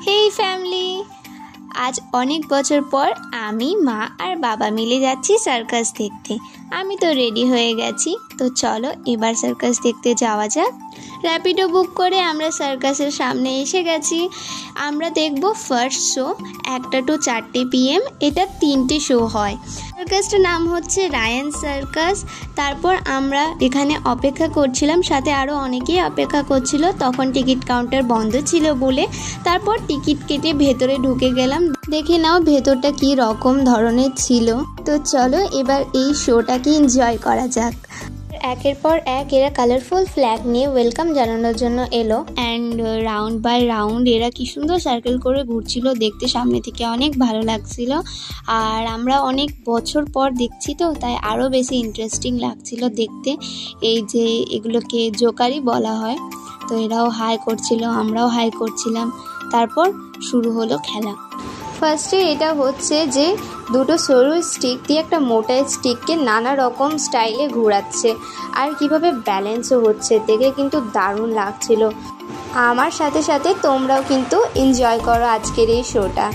হেই family, আজ অনেক বছর পর আমি মা আর বাবা মিলে যাচ্ছি সার্কাস দেখতে। আমি তো রেডি হয়ে গেছি, তো চলো এবার সার্কাস দেখতে যাওয়া যাক। র্যাপিডো বুক করে আমরা সার্কাসের সামনে এসে গেছি। আমরা দেখব ফার্স্ট শো 1টা to 4টে PM। এটা 3টে শো হয়। সার্কাসটার নাম হচ্ছে রায়ান সার্কাস। তারপর আমরা এখানে অপেক্ষা করছিলাম, সাথে আরও অনেকেই অপেক্ষা করছিল। তখন টিকিট কাউন্টার বন্ধ ছিল বলে তারপর টিকিট কেটে ভেতরে ঢুকে গেলাম। দেখে নাও ভেতরটা কি রকম ধরনের ছিল। তো চলো এবার এই শোটাকে এনজয় করা যাক। একের পর এক এরা কালারফুল ফ্ল্যাগ নিয়ে ওয়েলকাম জানানোর জন্য এলো, অ্যান্ড রাউন্ড বাই রাউন্ড এরা কি সুন্দর সার্কেল করে ঘুরছিল, দেখতে সামনে থেকে অনেক ভালো লাগছিল। আর আমরা অনেক বছর পর দেখছি, তো তাই আরও বেশি ইন্টারেস্টিং লাগছিল দেখতে। এই যে এগুলোকে জোকারি বলা হয়। তো এরাও হাই করছিল, আমরাও হাই করছিলাম। তারপর শুরু হলো খেলা। ফার্স্টে এটা হচ্ছে যে দুটো সরু স্টিক দিয়ে একটা মোটা স্টিককে নানা রকম স্টাইলে ঘোরাচ্ছে, আর কিভাবে ব্যালেন্সও হচ্ছে, দেখে কিন্তু দারুণ লাগছিল। আমার সাথে সাথে তোমরাও কিন্তু এনজয় করো আজকের এই শোটা।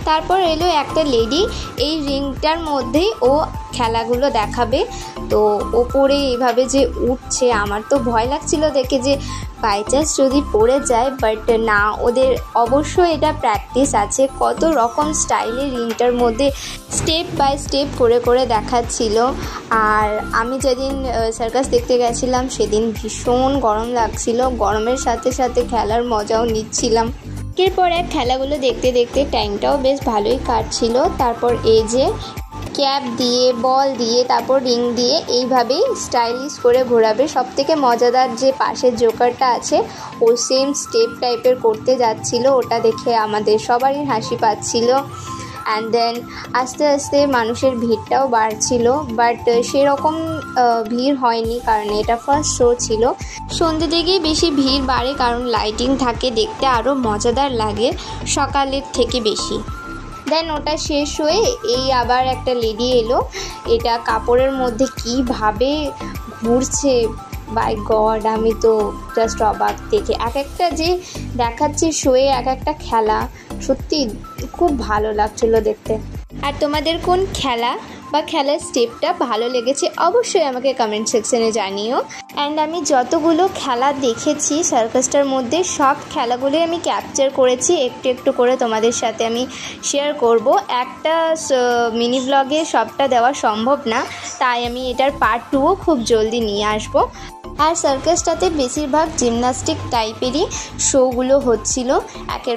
তারপর এলো একটা লেডি, এই রিংটার মধ্যেই ও খেলাগুলো দেখাবে। তো ওপরে এইভাবে যে উঠছে, আমার তো ভয় লাগছিল দেখে যে বাই চান্স যদি পড়ে যায়, বাট না, ওদের অবশ্যই এটা প্র্যাকটিস আছে। কত রকম স্টাইলে রিংটার মধ্যে স্টেপ বাই স্টেপ করে করে দেখাচ্ছিল। আর আমি যেদিন সার্কাস দেখতে গেছিলাম সেদিন ভীষণ গরম লাগছিল, গরমের সাথে সাথে খেলার মজাও নিচ্ছিলাম। এরপর এক খেলাগুলো দেখতে দেখতে টাইমটাও বেশ ভালোই কাটছিল। তারপর এই যে ক্যাপ দিয়ে, বল দিয়ে, তারপর রিং দিয়ে এইভাবেই স্টাইলিশ করে ঘোরাবে। সবথেকে মজাদার যে পাশের জোকারটা আছে, ও সেম স্টেপ টাইপের করতে যাচ্ছিল, ওটা দেখে আমাদের সবারই হাসি পাচ্ছিল। অ্যান্ড দেন আস্তে আস্তে মানুষের ভিড়টাও বাড়ছিল, বাট সেরকম ভিড় হয়নি, কারণ এটা ফার্স্ট শো ছিল। সন্ধ্যে থেকেই বেশি ভিড় বাড়ে, কারণ লাইটিং থাকে, দেখতে আরও মজাদার লাগে সকালের থেকে বেশি। দেন ওটা শেষ হয়ে এই আবার একটা লেডি এলো, এটা কাপড়ের মধ্যে কীভাবে ঘুরছে, বাই গড, আমি তো জাস্ট অবাক দেখে। এক একটা যে দেখাচ্ছে শোয়ে এক একটা খেলা, সত্যি খুব ভালো লাগছিলো দেখতে। আর তোমাদের কোন খেলা বা খেলার স্টেপটা ভালো লেগেছে অবশ্যই আমাকে কমেন্ট সেকশনে জানিও। অ্যান্ড আমি যতগুলো খেলা দেখেছি সার্কাসটার মধ্যে, সব খেলাগুলোই আমি ক্যাপচার করেছি, একটু একটু করে তোমাদের সাথে আমি শেয়ার করব। একটা মিনি ব্লগে সবটা দেওয়া সম্ভব না, তাই আমি এটার পার্ট 2ও খুব জলদি নিয়ে আসবো। আর সার্কাসটাতে বেশিরভাগ জিমন্যাস্টিক টাইপেরই শোগুলো হচ্ছিল। একের